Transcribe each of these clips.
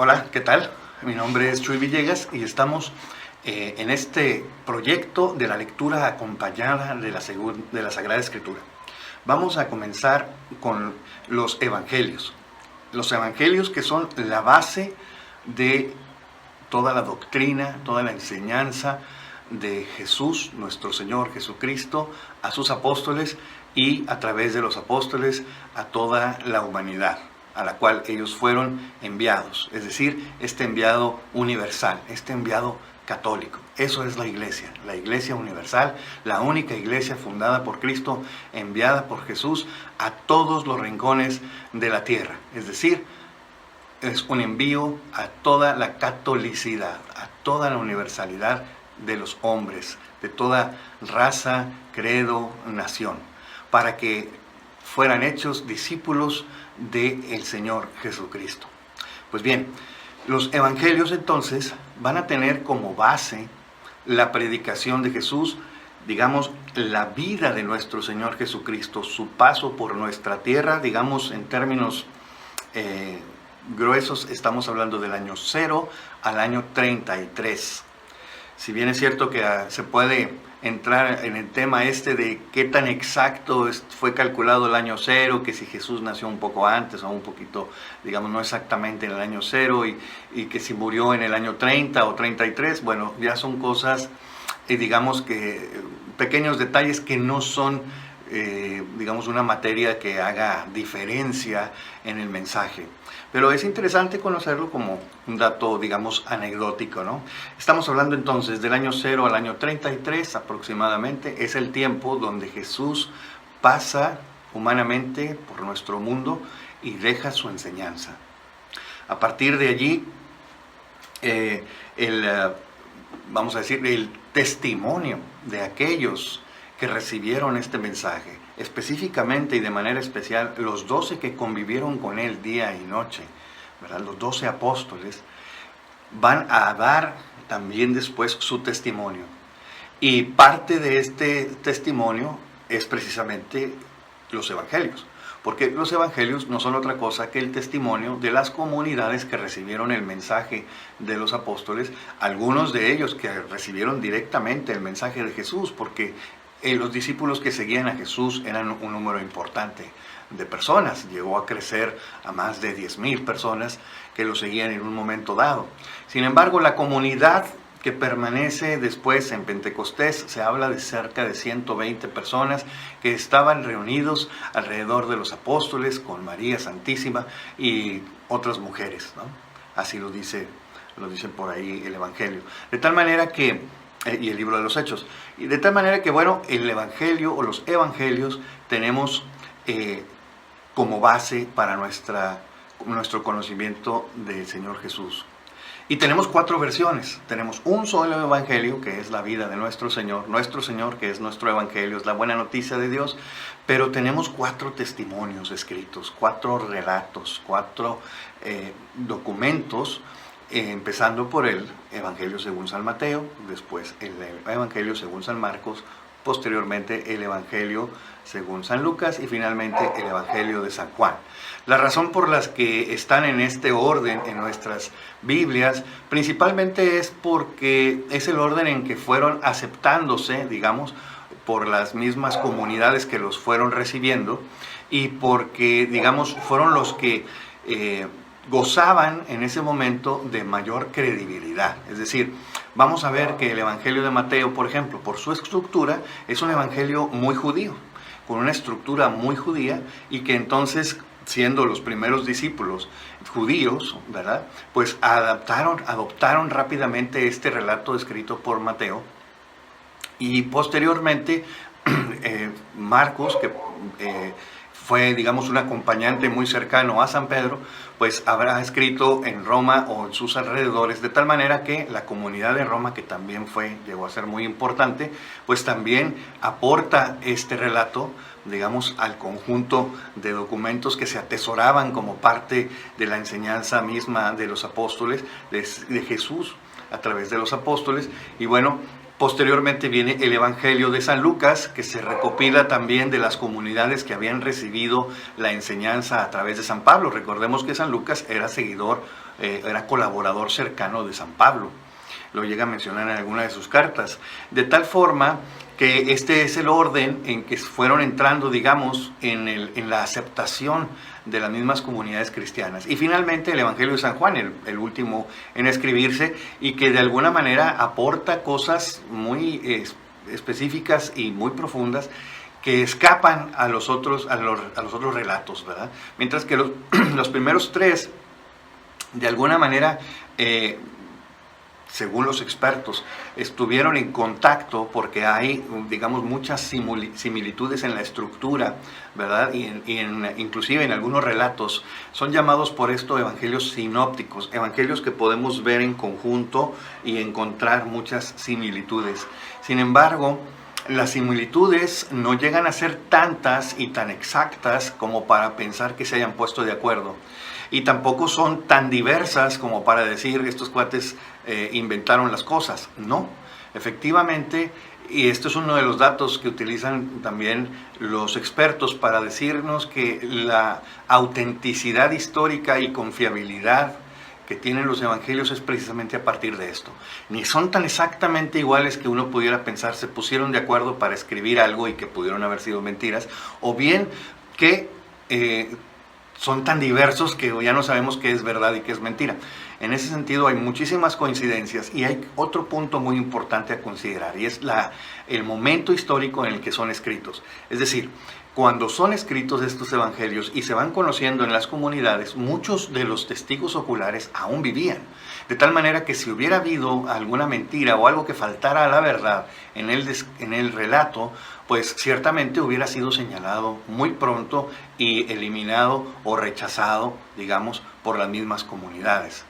Hola, ¿qué tal? Mi nombre es Chuy Villegas y estamos en este proyecto de la lectura acompañada de la Sagrada Escritura. Vamos a comenzar con los Evangelios. Los Evangelios que son la base de toda la doctrina, toda la enseñanza de Jesús, nuestro Señor Jesucristo, a sus apóstoles y a través de los apóstoles a toda la humanidad a la cual ellos fueron enviados, es decir, este enviado universal, este enviado católico. Eso es la Iglesia universal, la única iglesia fundada por Cristo, enviada por Jesús a todos los rincones de la tierra, es decir, es un envío a toda la catolicidad, a toda la universalidad de los hombres, de toda raza, credo, nación, para que fueran hechos discípulos del Señor Jesucristo. Pues bien, los evangelios entonces van a tener como base la predicación de Jesús, digamos, la vida de nuestro Señor Jesucristo, su paso por nuestra tierra, digamos, en términos gruesos, estamos hablando del año 0 al año 33. Si bien es cierto que se puede entrar en el tema de qué tan exacto fue calculado el año 0, que si Jesús nació un poco antes o un poquito, digamos, no exactamente en el año 0 y que si murió en el año 30 o 33, bueno, ya son cosas, digamos que pequeños detalles que no son, digamos, una materia que haga diferencia en el mensaje. Pero es interesante conocerlo como un dato, digamos, anecdótico, ¿no? Estamos hablando entonces del año 0 al año 33 aproximadamente. Es el tiempo donde Jesús pasa humanamente por nuestro mundo y deja su enseñanza. A partir de allí, vamos a decir, el testimonio de aquellos que recibieron este mensaje, específicamente y de manera especial los 12 que convivieron con él día y noche, ¿verdad? Los 12 apóstoles van a dar también después su testimonio. Y parte de este testimonio es precisamente los evangelios, porque los evangelios no son otra cosa que el testimonio de las comunidades que recibieron el mensaje de los apóstoles, algunos de ellos que recibieron directamente el mensaje de Jesús, porque los discípulos que seguían a Jesús eran un número importante de personas, llegó a crecer a más de 10,000 personas que lo seguían en un momento dado. Sin embargo, la comunidad que permanece después en Pentecostés, se habla de cerca de 120 personas que estaban reunidos alrededor de los apóstoles con María Santísima y otras mujeres, ¿no? Así lo dice por ahí el Evangelio. De tal manera que y el libro de los Hechos. Y de tal manera que, bueno, el Evangelio o los Evangelios tenemos como base para nuestro conocimiento del Señor Jesús. Y tenemos 4 versiones. Tenemos un solo Evangelio, que es la vida de nuestro Señor, que es nuestro Evangelio, es la buena noticia de Dios, pero tenemos 4 testimonios escritos, 4 relatos, 4 documentos, empezando por el Evangelio según San Mateo, después el Evangelio según San Marcos, posteriormente el Evangelio según San Lucas y finalmente el Evangelio de San Juan. La razón por las que están en este orden en nuestras Biblias principalmente es porque es el orden en que fueron aceptándose, digamos, por las mismas comunidades que los fueron recibiendo y porque, digamos, fueron los que gozaban en ese momento de mayor credibilidad. Es decir, vamos a ver que el Evangelio de Mateo, por ejemplo, por su estructura, es un evangelio muy judío, con una estructura muy judía y que entonces, siendo los primeros discípulos judíos, ¿verdad?, pues adoptaron rápidamente este relato escrito por Mateo y posteriormente Marcos, que fue, digamos, un acompañante muy cercano a San Pedro, pues habrá escrito en Roma o en sus alrededores, de tal manera que la comunidad de Roma, que también llegó a ser muy importante, pues también aporta este relato, digamos, al conjunto de documentos que se atesoraban como parte de la enseñanza misma de los apóstoles, de Jesús a través de los apóstoles. Y bueno, posteriormente viene el Evangelio de San Lucas, que se recopila también de las comunidades que habían recibido la enseñanza a través de San Pablo. Recordemos que San Lucas era seguidor era colaborador cercano de San Pablo. Lo llega a mencionar en alguna de sus cartas. De tal forma que este es el orden en que fueron entrando, digamos, en la aceptación de las mismas comunidades cristianas. Y finalmente el Evangelio de San Juan, el último en escribirse, y que de alguna manera aporta cosas muy específicas y muy profundas que escapan a los otros relatos, ¿verdad? Mientras que los primeros tres, de alguna manera, según los expertos, estuvieron en contacto porque hay, digamos, muchas similitudes en la estructura, ¿verdad? Inclusive en algunos relatos son llamados por esto evangelios sinópticos, evangelios que podemos ver en conjunto y encontrar muchas similitudes. Sin embargo, las similitudes no llegan a ser tantas y tan exactas como para pensar que se hayan puesto de acuerdo. Y tampoco son tan diversas como para decir estos cuates inventaron las cosas. No, efectivamente, y esto es uno de los datos que utilizan también los expertos para decirnos que la autenticidad histórica y confiabilidad que tienen los evangelios es precisamente a partir de esto. Ni son tan exactamente iguales que uno pudiera pensar se pusieron de acuerdo para escribir algo y que pudieron haber sido mentiras, o bien que son tan diversos que ya no sabemos qué es verdad y qué es mentira. En ese sentido hay muchísimas coincidencias y hay otro punto muy importante a considerar y es el momento histórico en el que son escritos. Es decir, cuando son escritos estos evangelios y se van conociendo en las comunidades, muchos de los testigos oculares aún vivían. De tal manera que si hubiera habido alguna mentira o algo que faltara a la verdad en el relato, pues ciertamente hubiera sido señalado muy pronto y eliminado o rechazado, digamos, por las mismas comunidades.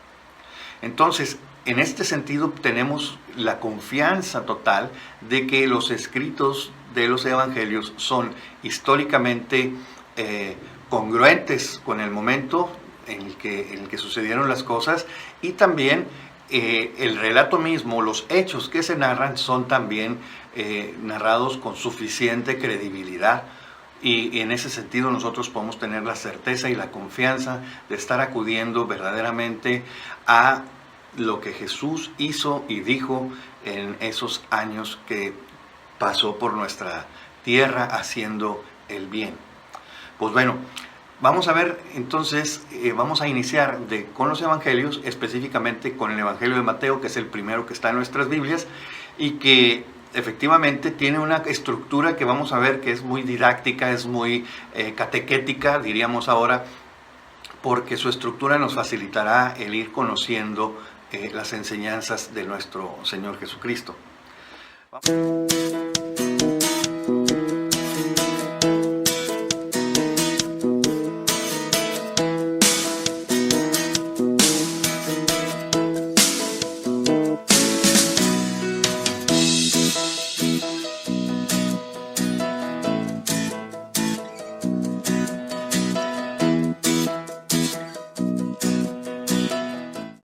Entonces, en este sentido tenemos la confianza total de que los escritos de los evangelios son históricamente congruentes con el momento en el que sucedieron las cosas y también el relato mismo, los hechos que se narran son también narrados con suficiente credibilidad. Y en ese sentido nosotros podemos tener la certeza y la confianza de estar acudiendo verdaderamente a lo que Jesús hizo y dijo en esos años que pasó por nuestra tierra haciendo el bien. Pues bueno, vamos a ver entonces, vamos a iniciar con los evangelios, específicamente con el Evangelio de Mateo, que es el primero que está en nuestras Biblias y que efectivamente tiene una estructura que vamos a ver que es muy didáctica, es muy catequética, diríamos ahora, porque su estructura nos facilitará el ir conociendo las enseñanzas de nuestro Señor Jesucristo. Vamos.